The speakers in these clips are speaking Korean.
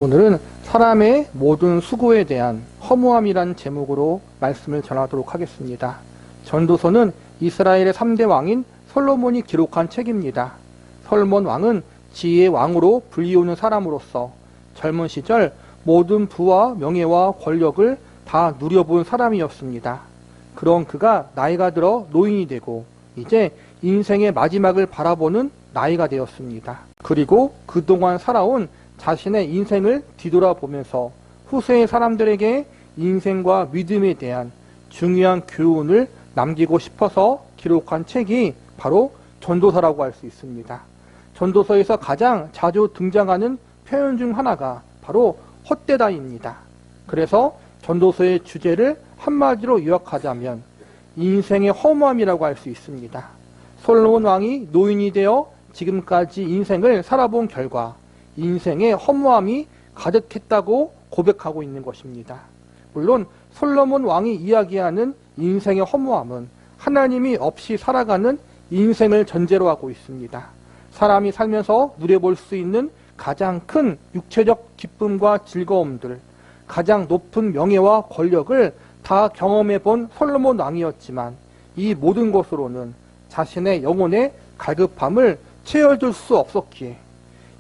오늘은 사람의 모든 수고에 대한 허무함이란 제목으로 말씀을 전하도록 하겠습니다. 전도서는 이스라엘의 3대 왕인 솔로몬이 기록한 책입니다. 솔로몬 왕은 지혜의 왕으로 불리우는 사람으로서 젊은 시절 모든 부와 명예와 권력을 다 누려본 사람이었습니다. 그런 그가 나이가 들어 노인이 되고 이제 인생의 마지막을 바라보는 나이가 되었습니다. 그리고 그동안 살아온 자신의 인생을 뒤돌아보면서 후세의 사람들에게 인생과 믿음에 대한 중요한 교훈을 남기고 싶어서 기록한 책이 바로 전도서라고 할 수 있습니다. 전도서에서 가장 자주 등장하는 표현 중 하나가 바로 헛되다입니다. 그래서 전도서의 주제를 한마디로 요약하자면 인생의 허무함이라고 할 수 있습니다. 솔로몬 왕이 노인이 되어 지금까지 인생을 살아본 결과 인생의 허무함이 가득했다고 고백하고 있는 것입니다. 물론 솔로몬 왕이 이야기하는 인생의 허무함은 하나님이 없이 살아가는 인생을 전제로 하고 있습니다. 사람이 살면서 누려볼 수 있는 가장 큰 육체적 기쁨과 즐거움들, 가장 높은 명예와 권력을 다 경험해 본 솔로몬 왕이었지만 이 모든 것으로는 자신의 영혼의 갈급함을 채워줄 수 없었기에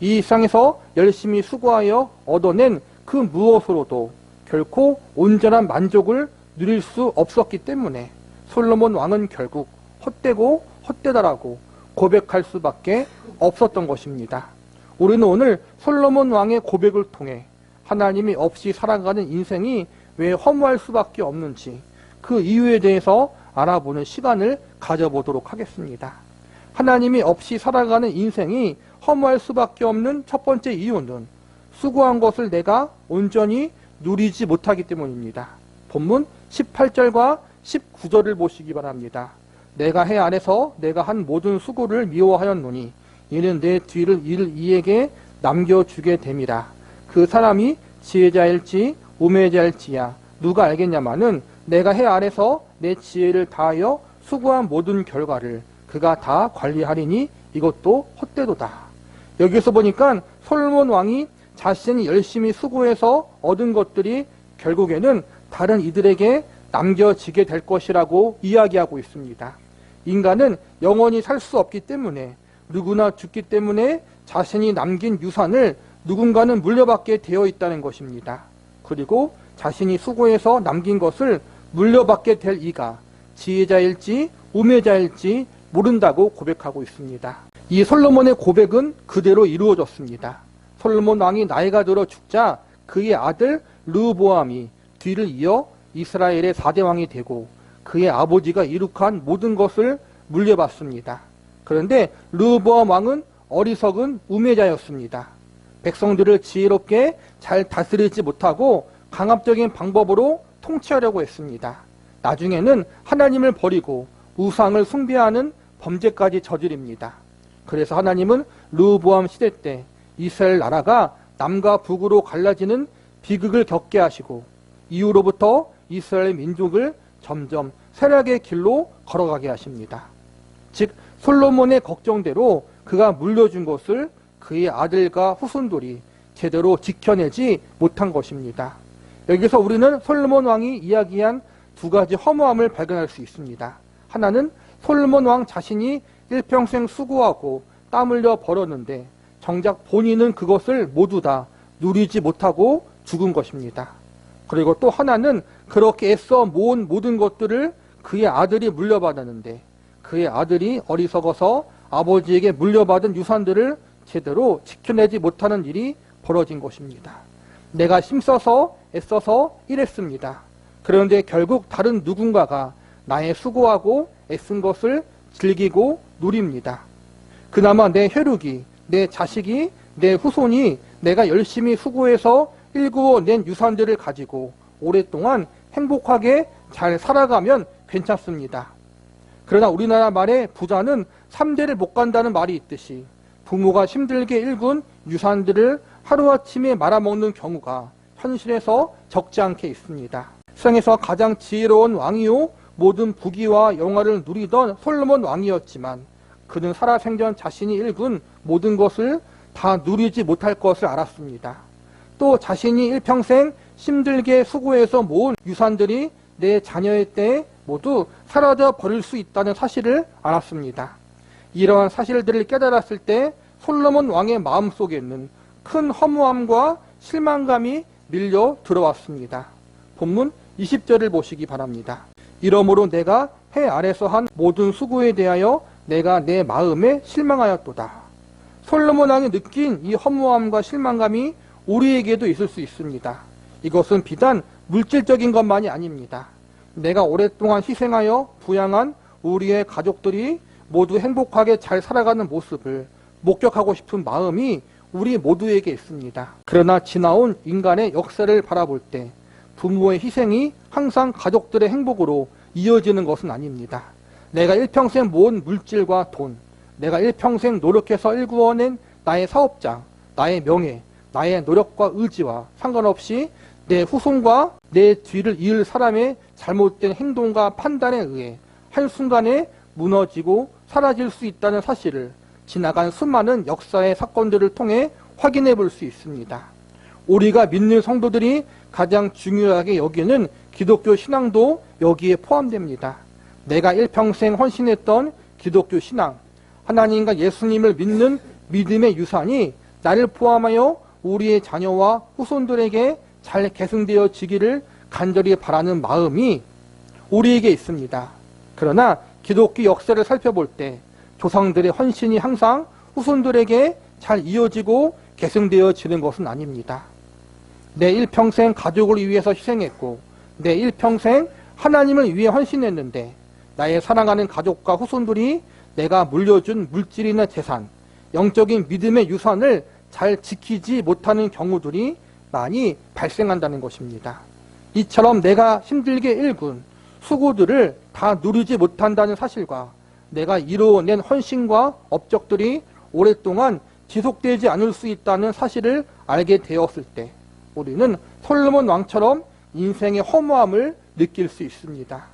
이 세상에서 열심히 수고하여 얻어낸 그 무엇으로도 결코 온전한 만족을 누릴 수 없었기 때문에 솔로몬 왕은 결국 헛되고 헛되다라고 고백할 수밖에 없었던 것입니다. 우리는 오늘 솔로몬 왕의 고백을 통해 하나님이 없이 살아가는 인생이 왜 허무할 수밖에 없는지 그 이유에 대해서 알아보는 시간을 가져보도록 하겠습니다. 하나님이 없이 살아가는 인생이 허무할 수밖에 없는 첫 번째 이유는 수고한 것을 내가 온전히 누리지 못하기 때문입니다. 본문 18절과 19절을 보시기 바랍니다. 내가 해 아래서 내가 한 모든 수고를 미워하였노니 이는 내 뒤를 이를 이에게 남겨주게 됨이라. 그 사람이 지혜자일지 우매자일지야 누가 알겠냐마는 내가 해 아래서 내 지혜를 다하여 수고한 모든 결과를 그가 다 관리하리니 이것도 헛되도다. 여기서 보니까 솔로몬 왕이 자신이 열심히 수고해서 얻은 것들이 결국에는 다른 이들에게 남겨지게 될 것이라고 이야기하고 있습니다. 인간은 영원히 살 수 없기 때문에 누구나 죽기 때문에 자신이 남긴 유산을 누군가는 물려받게 되어 있다는 것입니다. 그리고 자신이 수고해서 남긴 것을 물려받게 될 이가 지혜자일지 우매자일지 모른다고 고백하고 있습니다. 이 솔로몬의 고백은 그대로 이루어졌습니다. 솔로몬 왕이 나이가 들어 죽자 그의 아들 르호보암이 뒤를 이어 이스라엘의 4대 왕이 되고 그의 아버지가 이룩한 모든 것을 물려받습니다. 그런데 르호보암 왕은 어리석은 우매자였습니다. 백성들을 지혜롭게 잘 다스리지 못하고 강압적인 방법으로 통치하려고 했습니다. 나중에는 하나님을 버리고 우상을 숭배하는 범죄까지 저지릅니다. 그래서 하나님은 르호보암 시대 때 이스라엘 나라가 남과 북으로 갈라지는 비극을 겪게 하시고 이후로부터 이스라엘 민족을 점점 쇠락의 길로 걸어가게 하십니다. 즉 솔로몬의 걱정대로 그가 물려준 것을 그의 아들과 후손들이 제대로 지켜내지 못한 것입니다. 여기서 우리는 솔로몬 왕이 이야기한 두 가지 허무함을 발견할 수 있습니다. 하나는 솔로몬 왕 자신이 일평생 수고하고 땀 흘려 벌었는데 정작 본인은 그것을 모두 다 누리지 못하고 죽은 것입니다. 그리고 또 하나는 그렇게 애써 모은 모든 것들을 그의 아들이 물려받았는데 그의 아들이 어리석어서 아버지에게 물려받은 유산들을 제대로 지켜내지 못하는 일이 벌어진 것입니다. 내가 힘써서 애써서 일했습니다. 그런데 결국 다른 누군가가 나의 수고하고 애쓴 것을 즐기고 누립니다. 그나마 내 혈육이, 내 자식이, 내 후손이 내가 열심히 수고해서 일구어낸 유산들을 가지고 오랫동안 행복하게 잘 살아가면 괜찮습니다. 그러나 우리나라 말에 부자는 3대를 못 간다는 말이 있듯이 부모가 힘들게 일군 유산들을 하루아침에 말아먹는 경우가 현실에서 적지 않게 있습니다. 세상에서 가장 지혜로운 왕이요 모든 부귀와 영화를 누리던 솔로몬 왕이었지만 그는 살아생전 자신이 일군 모든 것을 다 누리지 못할 것을 알았습니다. 또 자신이 일평생 힘들게 수고해서 모은 유산들이 내 자녀의 때에 모두 사라져 버릴 수 있다는 사실을 알았습니다. 이러한 사실들을 깨달았을 때 솔로몬 왕의 마음속에는 큰 허무함과 실망감이 밀려 들어왔습니다. 본문 20절을 보시기 바랍니다. 이러므로 내가 해 아래서 한 모든 수고에 대하여 내가 내 마음에 실망하였도다. 솔로몬 왕이 느낀 이 허무함과 실망감이 우리에게도 있을 수 있습니다. 이것은 비단 물질적인 것만이 아닙니다. 내가 오랫동안 희생하여 부양한 우리의 가족들이 모두 행복하게 잘 살아가는 모습을 목격하고 싶은 마음이 우리 모두에게 있습니다. 그러나 지나온 인간의 역사를 바라볼 때 부모의 희생이 항상 가족들의 행복으로 이어지는 것은 아닙니다. 내가 일평생 모은 물질과 돈, 내가 일평생 노력해서 일구어낸 나의 사업장, 나의 명예, 나의 노력과 의지와 상관없이 내 후손과 내 뒤를 이을 사람의 잘못된 행동과 판단에 의해 한순간에 무너지고 사라질 수 있다는 사실을 지나간 수많은 역사의 사건들을 통해 확인해 볼 수 있습니다. 우리가 믿는 성도들이 가장 중요하게 여기는 기독교 신앙도 여기에 포함됩니다. 내가 일평생 헌신했던 기독교 신앙, 하나님과 예수님을 믿는 믿음의 유산이 나를 포함하여 우리의 자녀와 후손들에게 잘 계승되어지기를 간절히 바라는 마음이 우리에게 있습니다. 그러나 기독교 역사를 살펴볼 때 조상들의 헌신이 항상 후손들에게 잘 이어지고 계승되어지는 것은 아닙니다. 내 일평생 가족을 위해서 희생했고 내 일평생 하나님을 위해 헌신했는데 나의 사랑하는 가족과 후손들이 내가 물려준 물질이나 재산, 영적인 믿음의 유산을 잘 지키지 못하는 경우들이 많이 발생한다는 것입니다. 이처럼 내가 힘들게 일군 수고들을 다 누리지 못한다는 사실과 내가 이루어낸 헌신과 업적들이 오랫동안 지속되지 않을 수 있다는 사실을 알게 되었을 때 우리는 솔로몬 왕처럼 인생의 허무함을 느낄 수 있습니다.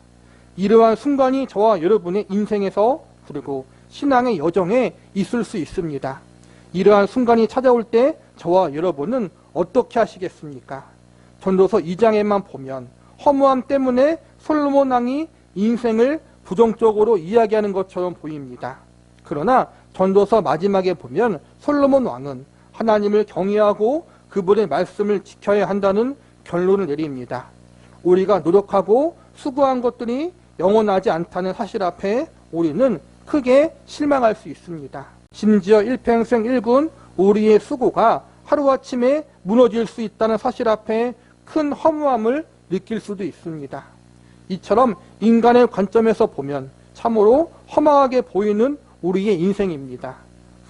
이러한 순간이 저와 여러분의 인생에서 그리고 신앙의 여정에 있을 수 있습니다. 이러한 순간이 찾아올 때 저와 여러분은 어떻게 하시겠습니까? 전도서 2장에만 보면 허무함 때문에 솔로몬 왕이 인생을 부정적으로 이야기하는 것처럼 보입니다. 그러나 전도서 마지막에 보면 솔로몬 왕은 하나님을 경외하고 그분의 말씀을 지켜야 한다는 결론을 내립니다. 우리가 노력하고 수고한 것들이 영원하지 않다는 사실 앞에 우리는 크게 실망할 수 있습니다. 심지어 일평생 일군 우리의 수고가 하루아침에 무너질 수 있다는 사실 앞에 큰 허무함을 느낄 수도 있습니다. 이처럼 인간의 관점에서 보면 참으로 허망하게 보이는 우리의 인생입니다.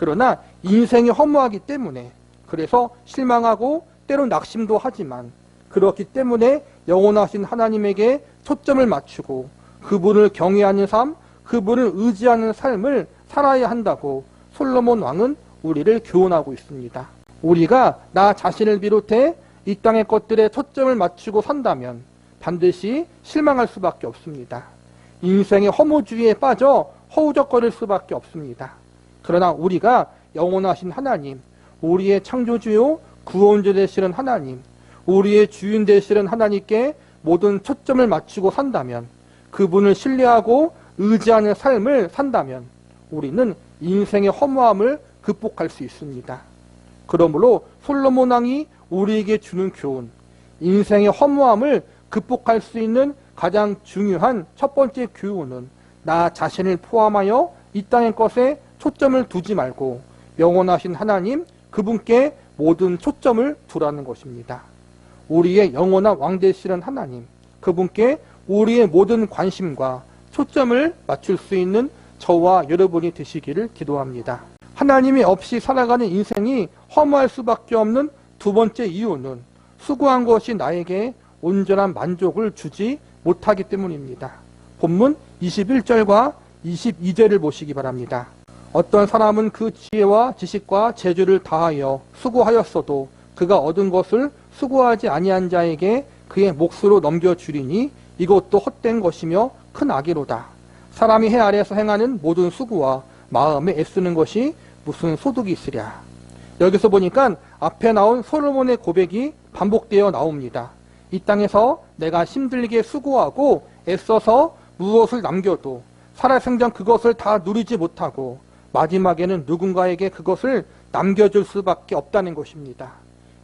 그러나 인생이 허무하기 때문에 그래서 실망하고 때로 낙심도 하지만 그렇기 때문에 영원하신 하나님에게 초점을 맞추고 그분을 경외하는 삶, 그분을 의지하는 삶을 살아야 한다고 솔로몬 왕은 우리를 교훈하고 있습니다. 우리가 나 자신을 비롯해 이 땅의 것들에 초점을 맞추고 산다면 반드시 실망할 수밖에 없습니다. 인생의 허무주의에 빠져 허우적거릴 수밖에 없습니다. 그러나 우리가 영원하신 하나님, 우리의 창조주요 구원자 되시는 하나님, 우리의 주인 되시는 하나님께 모든 초점을 맞추고 산다면, 그분을 신뢰하고 의지하는 삶을 산다면 우리는 인생의 허무함을 극복할 수 있습니다. 그러므로 솔로몬 왕이 우리에게 주는 교훈, 인생의 허무함을 극복할 수 있는 가장 중요한 첫 번째 교훈은 나 자신을 포함하여 이 땅의 것에 초점을 두지 말고 영원하신 하나님, 그분께 모든 초점을 두라는 것입니다. 우리의 영원한 왕 되시는 하나님, 그분께 우리의 모든 관심과 초점을 맞출 수 있는 저와 여러분이 되시기를 기도합니다. 하나님이 없이 살아가는 인생이 허무할 수밖에 없는 두 번째 이유는 수고한 것이 나에게 온전한 만족을 주지 못하기 때문입니다. 본문 21절과 22절을 보시기 바랍니다. 어떤 사람은 그 지혜와 지식과 재주를 다하여 수고하였어도 그가 얻은 것을 수고하지 아니한 자에게 그의 몫으로 넘겨주리니 이것도 헛된 것이며 큰 악이로다. 사람이 해 아래에서 행하는 모든 수고와 마음에 애쓰는 것이 무슨 소득이 있으랴. 여기서 보니까 앞에 나온 솔로몬의 고백이 반복되어 나옵니다. 이 땅에서 내가 힘들게 수고하고 애써서 무엇을 남겨도 살아생전 그것을 다 누리지 못하고 마지막에는 누군가에게 그것을 남겨줄 수밖에 없다는 것입니다.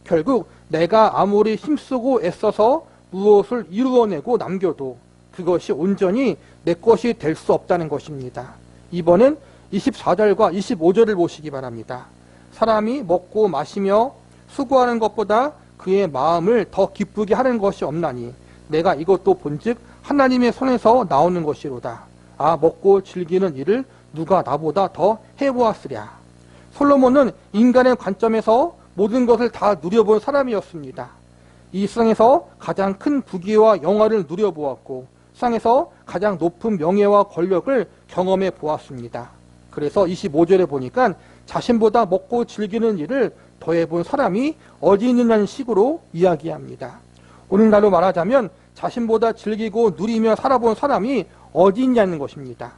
결국 내가 아무리 힘쓰고 애써서 무엇을 이루어내고 남겨도 그것이 온전히 내 것이 될 수 없다는 것입니다. 이번엔 24절과 25절을 보시기 바랍니다. 사람이 먹고 마시며 수고하는 것보다 그의 마음을 더 기쁘게 하는 것이 없나니 내가 이것도 본즉 하나님의 손에서 나오는 것이로다. 아, 먹고 즐기는 일을 누가 나보다 더 해보았으랴. 솔로몬은 인간의 관점에서 모든 것을 다 누려본 사람이었습니다. 이 세상에서 가장 큰 부귀와 영화를 누려보았고 세상에서 가장 높은 명예와 권력을 경험해 보았습니다. 그래서 25절에 보니까 자신보다 먹고 즐기는 일을 더해본 사람이 어디 있느냐는 식으로 이야기합니다. 오늘날로 말하자면 자신보다 즐기고 누리며 살아본 사람이 어디 있냐는 것입니다.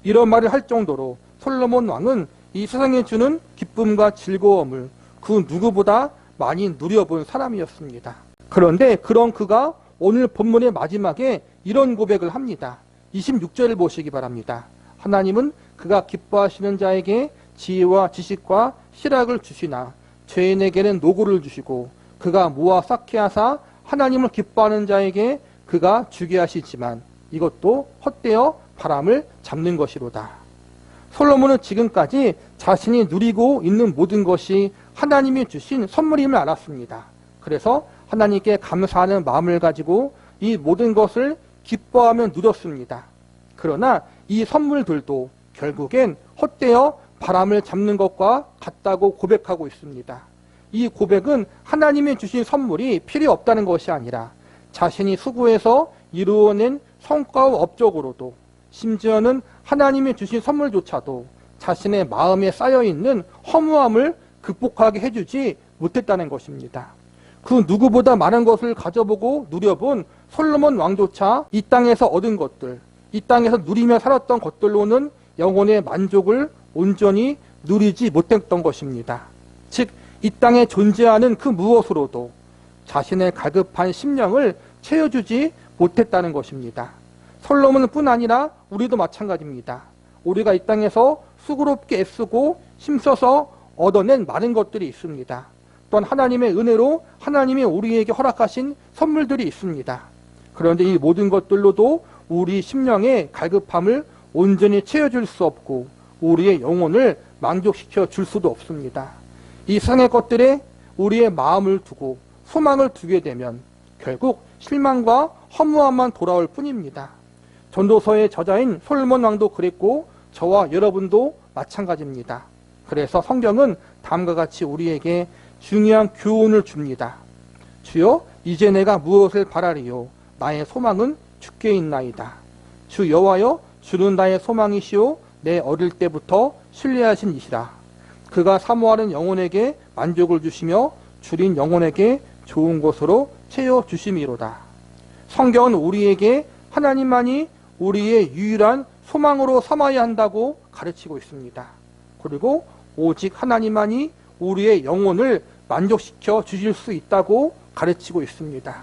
이런 말을 할 정도로 솔로몬 왕은 이 세상에 주는 기쁨과 즐거움을 그 누구보다 많이 누려본 사람이었습니다. 그런데 그런 그가 오늘 본문의 마지막에 이런 고백을 합니다. 26절을 보시기 바랍니다. 하나님은 그가 기뻐하시는 자에게 지혜와 지식과 희락을 주시나 죄인에게는 노고를 주시고 그가 모아 쌓게 하사 하나님을 기뻐하는 자에게 그가 주게 하시지만 이것도 헛되어 바람을 잡는 것이로다. 솔로몬은 지금까지 자신이 누리고 있는 모든 것이 하나님이 주신 선물임을 알았습니다. 그래서 하나님께 감사하는 마음을 가지고 이 모든 것을 기뻐하며 누렸습니다. 그러나 이 선물들도 결국엔 헛되어 바람을 잡는 것과 같다고 고백하고 있습니다. 이 고백은 하나님이 주신 선물이 필요 없다는 것이 아니라 자신이 수고해서 이루어낸 성과와 업적으로도 심지어는 하나님이 주신 선물조차도 자신의 마음에 쌓여있는 허무함을 극복하게 해주지 못했다는 것입니다. 그 누구보다 많은 것을 가져보고 누려본 솔로몬 왕조차 이 땅에서 얻은 것들, 이 땅에서 누리며 살았던 것들로는 영혼의 만족을 온전히 누리지 못했던 것입니다. 즉, 이 땅에 존재하는 그 무엇으로도 자신의 갈급한 심령을 채워주지 못했다는 것입니다. 솔로몬뿐 아니라 우리도 마찬가지입니다. 우리가 이 땅에서 수고롭게 애쓰고 힘써서 얻어낸 많은 것들이 있습니다. 또한 하나님의 은혜로 하나님이 우리에게 허락하신 선물들이 있습니다. 그런데 이 모든 것들로도 우리 심령의 갈급함을 온전히 채워줄 수 없고 우리의 영혼을 만족시켜 줄 수도 없습니다. 이 세상의 것들에 우리의 마음을 두고 소망을 두게 되면 결국 실망과 허무함만 돌아올 뿐입니다. 전도서의 저자인 솔로몬 왕도 그랬고 저와 여러분도 마찬가지입니다. 그래서 성경은 다음과 같이 우리에게 중요한 교훈을 줍니다. 주여, 이제 내가 무엇을 바라리요? 나의 소망은 주께 있나이다. 주 여호와여, 주는 나의 소망이시오. 내 어릴 때부터 신뢰하신 이시라. 그가 사모하는 영혼에게 만족을 주시며 줄인 영혼에게 좋은 것으로 채워주심이로다. 성경은 우리에게 하나님만이 우리의 유일한 소망으로 삼아야 한다고 가르치고 있습니다. 그리고 오직 하나님만이 우리의 영혼을 만족시켜 주실 수 있다고 가르치고 있습니다.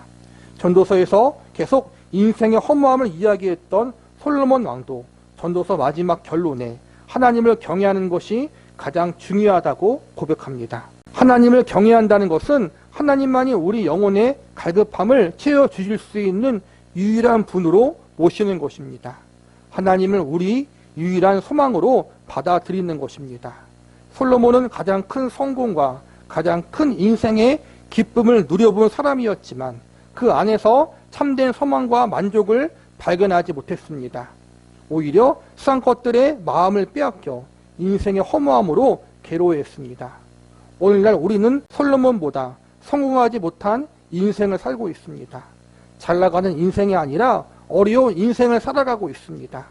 전도서에서 계속 인생의 허무함을 이야기했던 솔로몬 왕도 전도서 마지막 결론에 하나님을 경외하는 것이 가장 중요하다고 고백합니다. 하나님을 경외한다는 것은 하나님만이 우리 영혼의 갈급함을 채워주실 수 있는 유일한 분으로 모시는 것입니다. 하나님을 우리 유일한 소망으로 받아들이는 것입니다. 솔로몬은 가장 큰 성공과 가장 큰 인생의 기쁨을 누려본 사람이었지만 그 안에서 참된 소망과 만족을 발견하지 못했습니다. 오히려 세상 것들의 마음을 빼앗겨 인생의 허무함으로 괴로워했습니다. 오늘날 우리는 솔로몬보다 성공하지 못한 인생을 살고 있습니다. 잘 나가는 인생이 아니라 어려운 인생을 살아가고 있습니다.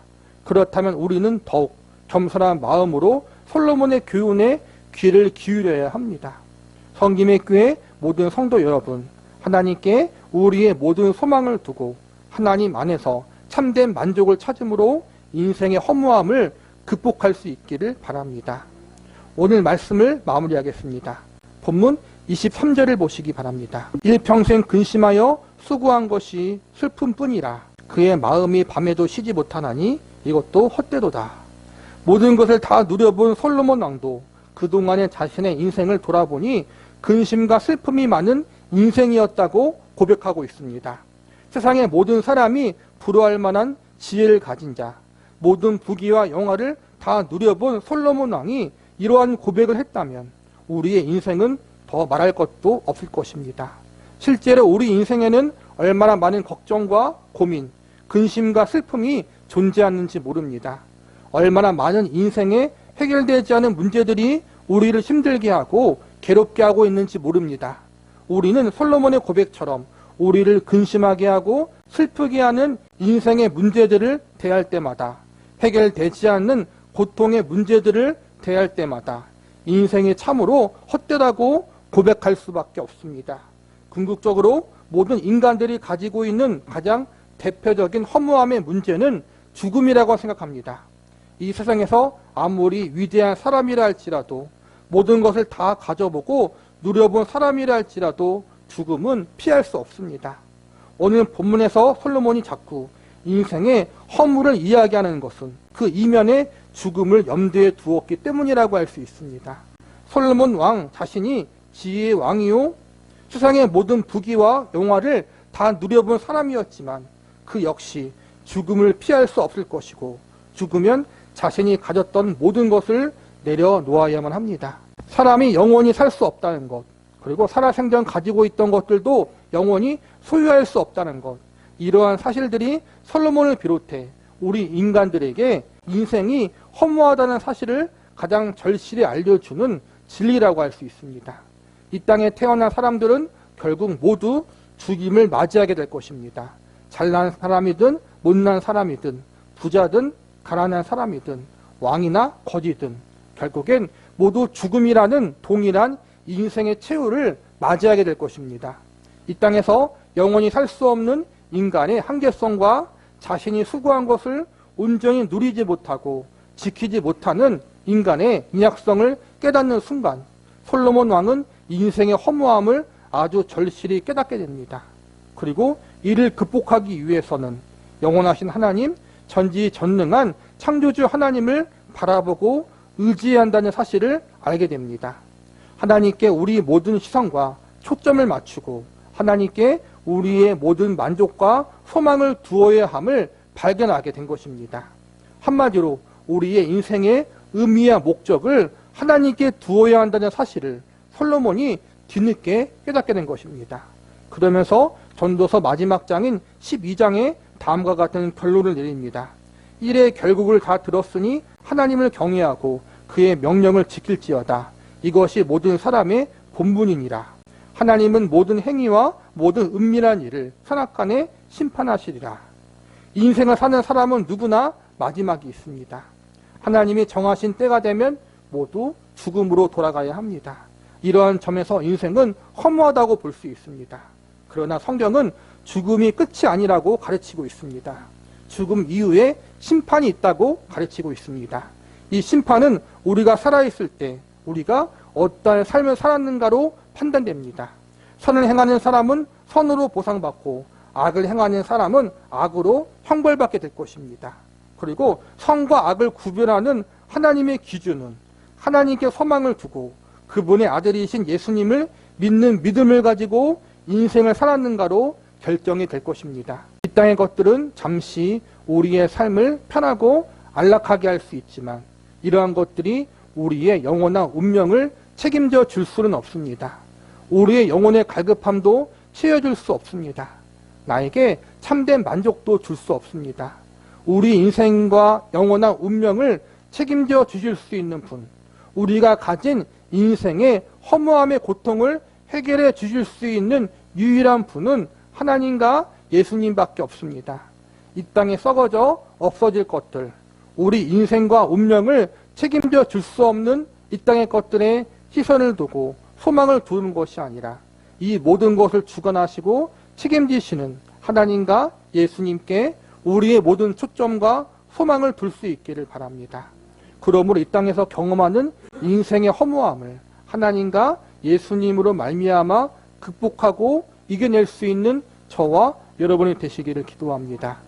그렇다면 우리는 더욱 겸손한 마음으로 솔로몬의 교훈에 귀를 기울여야 합니다. 성김의 교회 모든 성도 여러분, 하나님께 우리의 모든 소망을 두고 하나님 안에서 참된 만족을 찾음으로 인생의 허무함을 극복할 수 있기를 바랍니다. 오늘 말씀을 마무리하겠습니다. 본문 23절을 보시기 바랍니다. 일평생 근심하여 수고한 것이 슬픔뿐이라. 그의 마음이 밤에도 쉬지 못하나니 이것도 헛되도다. 모든 것을 다 누려본 솔로몬 왕도 그동안의 자신의 인생을 돌아보니 근심과 슬픔이 많은 인생이었다고 고백하고 있습니다. 세상의 모든 사람이 부러워할 만한 지혜를 가진 자, 모든 부귀와 영화를 다 누려본 솔로몬 왕이 이러한 고백을 했다면 우리의 인생은 더 말할 것도 없을 것입니다. 실제로 우리 인생에는 얼마나 많은 걱정과 고민, 근심과 슬픔이 존재하는지 모릅니다. 얼마나 많은 인생에 해결되지 않은 문제들이 우리를 힘들게 하고 괴롭게 하고 있는지 모릅니다. 우리는 솔로몬의 고백처럼 우리를 근심하게 하고 슬프게 하는 인생의 문제들을 대할 때마다, 해결되지 않는 고통의 문제들을 대할 때마다 인생이 참으로 헛되다고 고백할 수밖에 없습니다. 궁극적으로 모든 인간들이 가지고 있는 가장 대표적인 허무함의 문제는 죽음이라고 생각합니다. 이 세상에서 아무리 위대한 사람이라 할지라도, 모든 것을 다 가져보고 누려본 사람이라 할지라도 죽음은 피할 수 없습니다. 오늘 본문에서 솔로몬이 자꾸 인생의 허물을 이야기하는 것은 그 이면에 죽음을 염두에 두었기 때문이라고 할 수 있습니다. 솔로몬 왕 자신이 지혜의 왕이요 세상의 모든 부귀와 영화를 다 누려본 사람이었지만 그 역시 죽음을 피할 수 없을 것이고, 죽으면 자신이 가졌던 모든 것을 내려놓아야만 합니다. 사람이 영원히 살 수 없다는 것, 그리고 살아생전 가지고 있던 것들도 영원히 소유할 수 없다는 것, 이러한 사실들이 솔로몬을 비롯해 우리 인간들에게 인생이 허무하다는 사실을 가장 절실히 알려주는 진리라고 할 수 있습니다. 이 땅에 태어난 사람들은 결국 모두 죽임을 맞이하게 될 것입니다. 잘난 사람이든 못난 사람이든, 부자든 가난한 사람이든, 왕이나 거지든 결국엔 모두 죽음이라는 동일한 인생의 최후를 맞이하게 될 것입니다. 이 땅에서 영원히 살 수 없는 인간의 한계성과 자신이 수고한 것을 온전히 누리지 못하고 지키지 못하는 인간의 인약성을 깨닫는 순간 솔로몬 왕은 인생의 허무함을 아주 절실히 깨닫게 됩니다. 그리고 이를 극복하기 위해서는 영원하신 하나님, 전지전능한 창조주 하나님을 바라보고 의지해야 한다는 사실을 알게 됩니다. 하나님께 우리 모든 시선과 초점을 맞추고 하나님께 우리의 모든 만족과 소망을 두어야 함을 발견하게 된 것입니다. 한마디로 우리의 인생의 의미와 목적을 하나님께 두어야 한다는 사실을 솔로몬이 뒤늦게 깨닫게 된 것입니다. 그러면서 전도서 마지막 장인 12장에 다음과 같은 결론을 내립니다. 일의 결국을 다 들었으니 하나님을 경외하고 그의 명령을 지킬지어다. 이것이 모든 사람의 본분이니라. 하나님은 모든 행위와 모든 은밀한 일을 선악간에 심판하시리라. 인생을 사는 사람은 누구나 마지막이 있습니다. 하나님이 정하신 때가 되면 모두 죽음으로 돌아가야 합니다. 이러한 점에서 인생은 허무하다고 볼 수 있습니다. 그러나 성경은 죽음이 끝이 아니라고 가르치고 있습니다. 죽음 이후에 심판이 있다고 가르치고 있습니다. 이 심판은 우리가 살아있을 때 우리가 어떠한 삶을 살았는가로 판단됩니다. 선을 행하는 사람은 선으로 보상받고 악을 행하는 사람은 악으로 형벌받게 될 것입니다. 그리고 선과 악을 구별하는 하나님의 기준은 하나님께 소망을 두고 그분의 아들이신 예수님을 믿는 믿음을 가지고 인생을 살았는가로 결정이 될 것입니다. 이 땅의 것들은 잠시 우리의 삶을 편하고 안락하게 할 수 있지만 이러한 것들이 우리의 영원한 운명을 책임져 줄 수는 없습니다. 우리의 영혼의 갈급함도 채워줄 수 없습니다. 나에게 참된 만족도 줄 수 없습니다. 우리 인생과 영원한 운명을 책임져 주실 수 있는 분, 우리가 가진 인생의 허무함의 고통을 해결해 주실 수 있는 유일한 분은 하나님과 예수님밖에 없습니다. 이 땅에 썩어져 없어질 것들, 우리 인생과 운명을 책임져 줄 수 없는 이 땅의 것들에 시선을 두고 소망을 두는 것이 아니라 이 모든 것을 주관하시고 책임지시는 하나님과 예수님께 우리의 모든 초점과 소망을 둘 수 있기를 바랍니다. 그러므로 이 땅에서 경험하는 인생의 허무함을 하나님과 예수님으로 말미암아 극복하고 이겨낼 수 있는 저와 여러분이 되시기를 기도합니다.